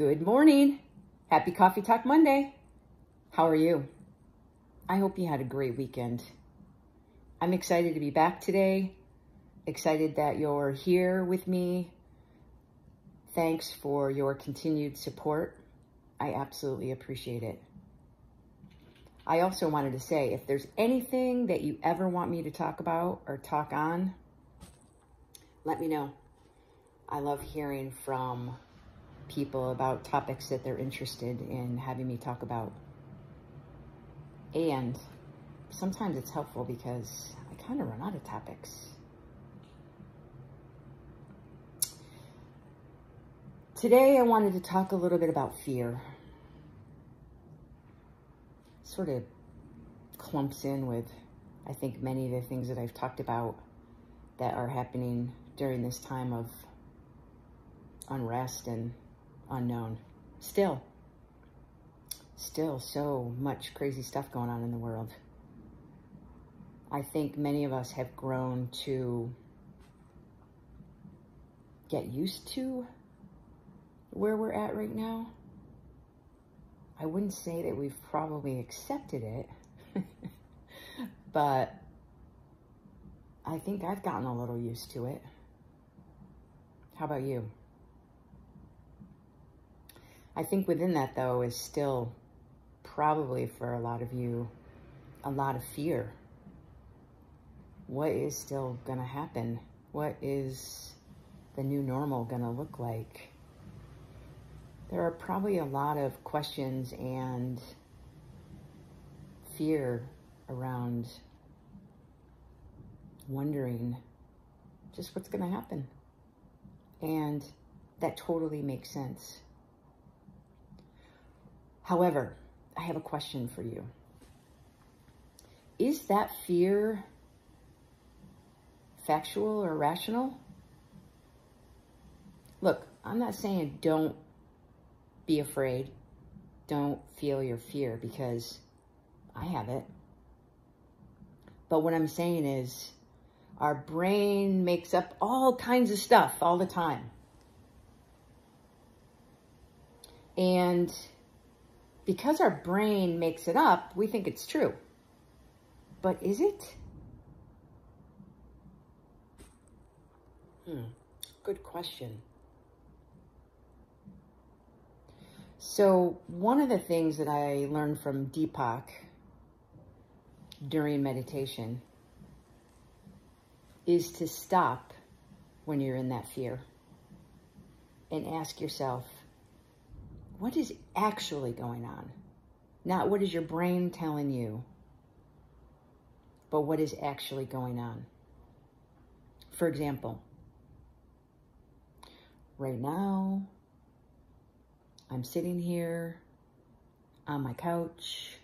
Good morning. Happy Coffee Talk Monday. How are you? I hope you had a great weekend. I'm excited to be back today. Excited that you're here with me. Thanks for your continued support. I absolutely appreciate it. I also wanted to say, if there's anything that you ever want me to talk about or talk on, let me know. I love hearing from people about topics that they're interested in having me talk about. And sometimes it's helpful because I kind of run out of topics. Today, I wanted to talk a little bit about fear. Sort of clumps in with, I think, many of the things that I've talked about that are happening during this time of unrest and unknown. Still so much crazy stuff going on in the world. I think many of us have grown to get used to where we're at right now. I wouldn't say that we've probably accepted it, but I think I've gotten a little used to it. How about you? I think within that, though, is still probably for a lot of you, a lot of fear. What is still going to happen? What is the new normal going to look like? There are probably a lot of questions and fear around wondering just what's going to happen. And that totally makes sense. However, I have a question for you. Is that fear factual or rational? Look, I'm not saying don't be afraid. Don't feel your fear, because I have it. But what I'm saying is our brain makes up all kinds of stuff all the time. And because our brain makes it up, we think it's true. But is it? Good question. So one of the things that I learned from Deepak during meditation is to stop when you're in that fear and ask yourself, what is actually going on? Not what is your brain telling you, but what is actually going on. For example, right now, I'm sitting here on my couch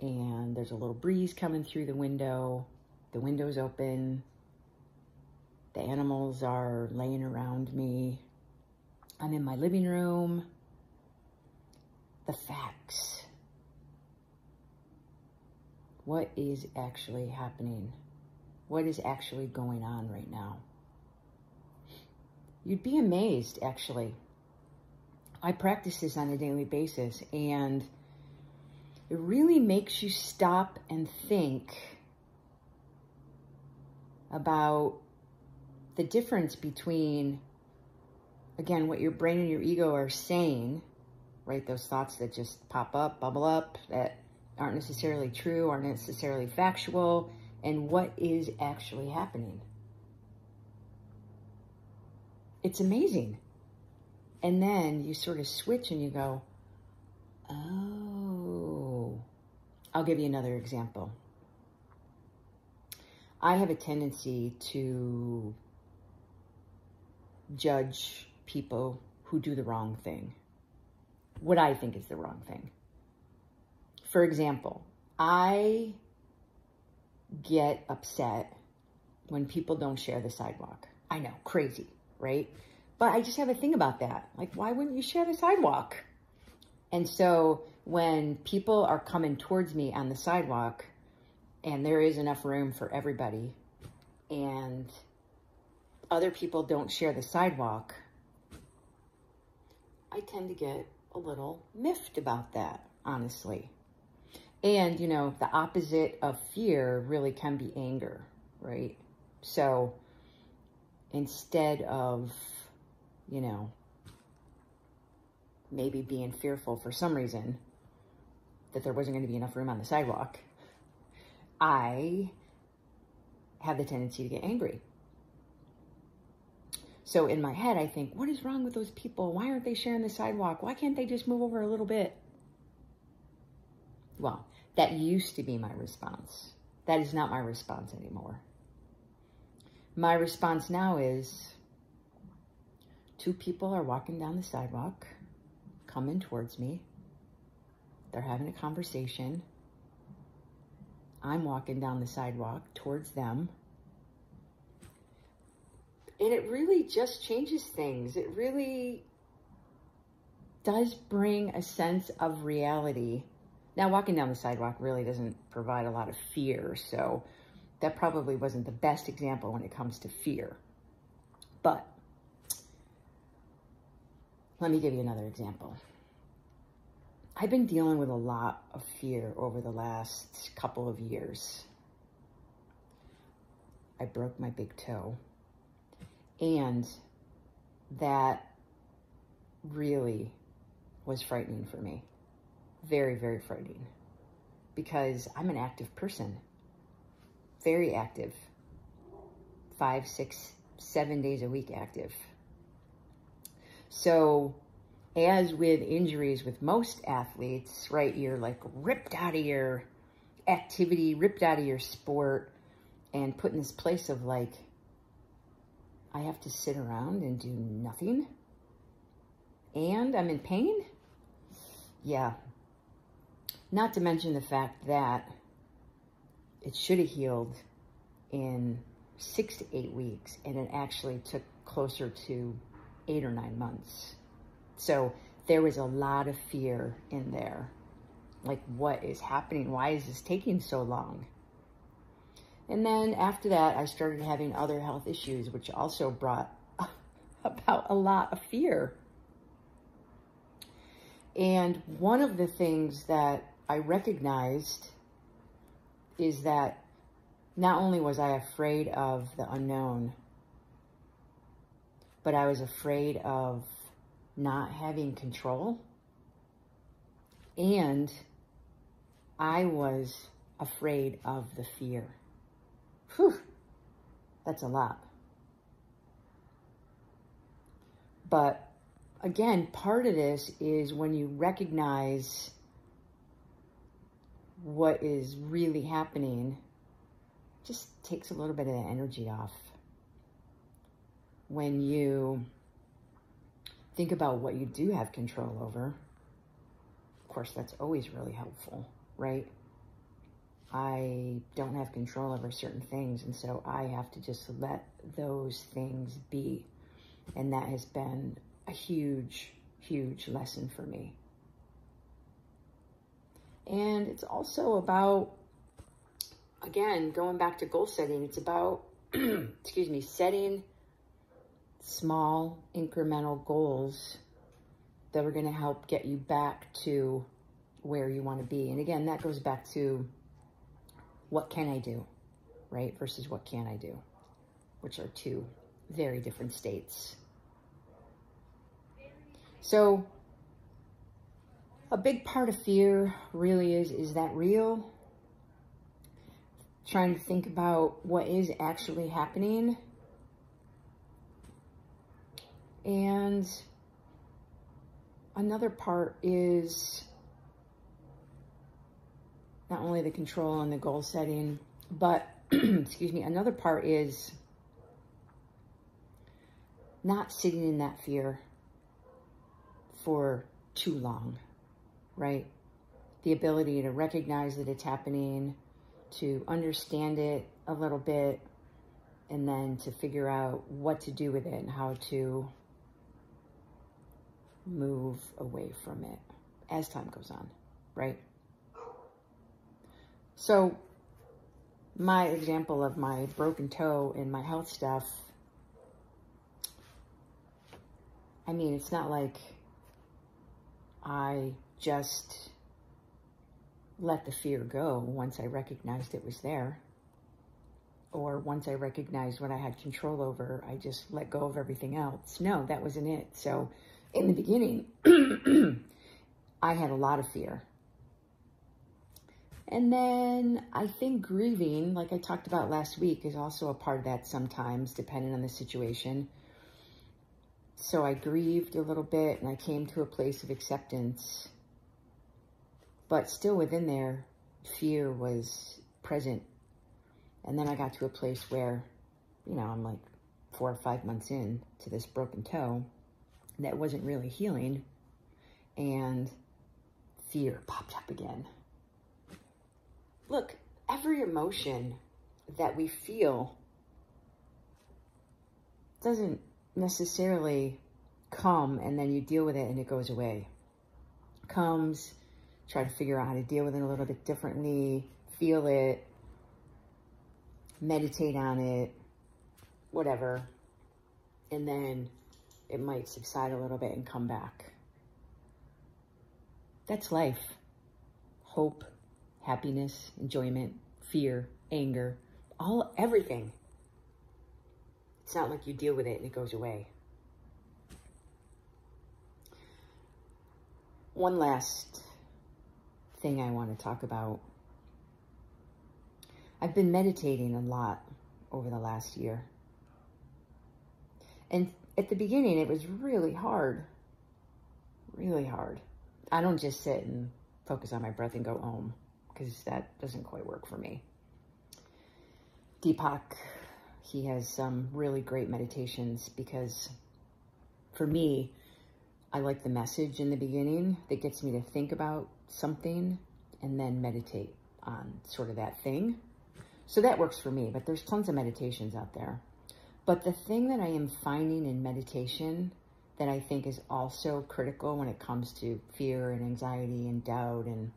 and there's a little breeze coming through the window. The window's open. The animals are laying around me. I'm in my living room. The facts. What is actually happening? What is actually going on right now? You'd be amazed, actually. I practice this on a daily basis, and it really makes you stop and think about the difference between, again, what your brain and your ego are saying, right? Those thoughts that just pop up, bubble up, that aren't necessarily true, aren't necessarily factual, and what is actually happening. It's amazing. And then you sort of switch and you go, oh. I'll give you another example. I have a tendency to judge people who do the wrong thing. What I think is the wrong thing. For example, I get upset when people don't share the sidewalk. I know, crazy, right? But I just have a thing about that. Like, why wouldn't you share the sidewalk? And so when people are coming towards me on the sidewalk and there is enough room for everybody and other people don't share the sidewalk, I tend to get a little miffed about that, honestly. And, you know, the opposite of fear really can be anger, right? So instead of, you know, maybe being fearful for some reason that there wasn't going to be enough room on the sidewalk, I have the tendency to get angry. So in my head, I think, what is wrong with those people? Why aren't they sharing the sidewalk? Why can't they just move over a little bit? Well, that used to be my response. That is not my response anymore. My response now is, two people are walking down the sidewalk, coming towards me. They're having a conversation. I'm walking down the sidewalk towards them. And it really just changes things. It really does bring a sense of reality. Now, walking down the sidewalk really doesn't provide a lot of fear, so that probably wasn't the best example when it comes to fear. But let me give you another example. I've been dealing with a lot of fear over the last couple of years. I broke my big toe. And that really was frightening for me. Very, very frightening. Because I'm an active person. Very active. 5, 6, 7 days a week active. So, as with injuries with most athletes, right, you're like ripped out of your activity, ripped out of your sport, and put in this place of like, I have to sit around and do nothing, and I'm in pain? Yeah. Not to mention the fact that it should have healed in 6 to 8 weeks, and it actually took closer to 8 or 9 months. So there was a lot of fear in there. Like, what is happening? Why is this taking so long? And then after that, I started having other health issues, which also brought about a lot of fear. And one of the things that I recognized is that not only was I afraid of the unknown, but I was afraid of not having control. And I was afraid of the fear. Whew, that's a lot. But again, part of this is when you recognize what is really happening, just takes a little bit of the energy off. When you think about what you do have control over, of course, that's always really helpful, right? I don't have control over certain things, and so I have to just let those things be. And that has been a huge, huge lesson for me. And it's also about, again, going back to goal setting, it's about, setting small incremental goals that are going to help get you back to where you want to be. And again, that goes back to what can I do, right? Versus what can I do, which are two very different states. So a big part of fear really is that real? Trying to think about what is actually happening. And another part is not only the control and the goal setting, but, another part is not sitting in that fear for too long, right? The ability to recognize that it's happening, to understand it a little bit, and then to figure out what to do with it and how to move away from it as time goes on, right? So my example of my broken toe and my health stuff, I mean, it's not like I just let the fear go once I recognized it was there. Or once I recognized what I had control over, I just let go of everything else. No, that wasn't it. So in the beginning, I had a lot of fear. And then I think grieving, like I talked about last week, is also a part of that sometimes, depending on the situation. So I grieved a little bit and I came to a place of acceptance. But still within there, fear was present. And then I got to a place where, you know, I'm like 4 or 5 months in to this broken toe that wasn't really healing. And fear popped up again. Look, every emotion that we feel doesn't necessarily come and then you deal with it and it goes away. Comes, try to figure out how to deal with it a little bit differently, feel it, meditate on it, whatever. And then it might subside a little bit and come back. That's life. Hope, happiness, enjoyment, fear, anger, everything. It's not like you deal with it and it goes away. One last thing I want to talk about. I've been meditating a lot over the last year. And at the beginning, it was really hard. Really hard. I don't just sit and focus on my breath and go home, because that doesn't quite work for me. Deepak, he has some really great meditations, because for me, I like the message in the beginning that gets me to think about something and then meditate on sort of that thing. So that works for me, but there's tons of meditations out there. But the thing that I am finding in meditation that I think is also critical when it comes to fear and anxiety and doubt, and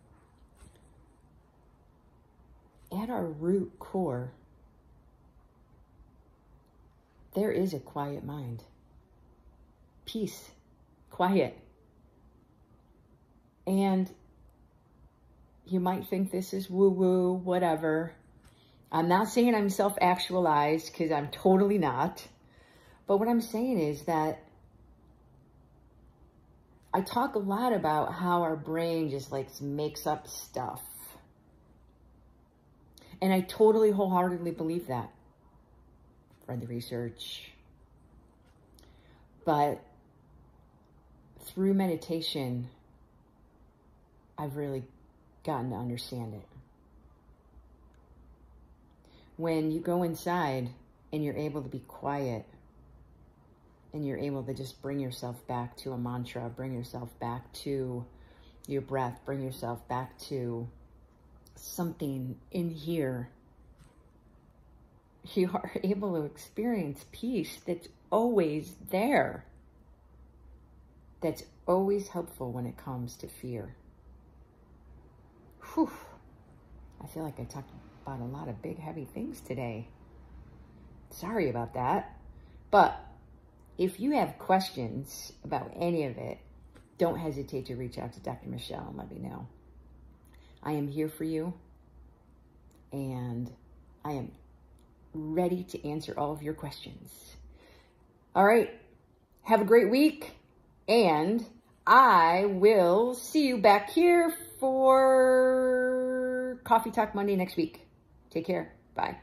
at our root core, there is a quiet mind. Peace. Quiet. And you might think this is woo-woo, whatever. I'm not saying I'm self-actualized, because I'm totally not. But what I'm saying is that I talk a lot about how our brain just like makes up stuff. And I totally wholeheartedly believe that. Read the research. But through meditation, I've really gotten to understand it. When you go inside and you're able to be quiet and you're able to just bring yourself back to a mantra, bring yourself back to your breath, bring yourself back to something in here, you are able to experience peace that's always there. That's always helpful when it comes to fear. Whew. I feel like I talked about a lot of big, heavy things today. Sorry about that. But if you have questions about any of it, don't hesitate to reach out to Dr. Michelle and let me know. I am here for you, and I am ready to answer all of your questions. All right. Have a great week, and I will see you back here for Coffee Talk Monday next week. Take care. Bye.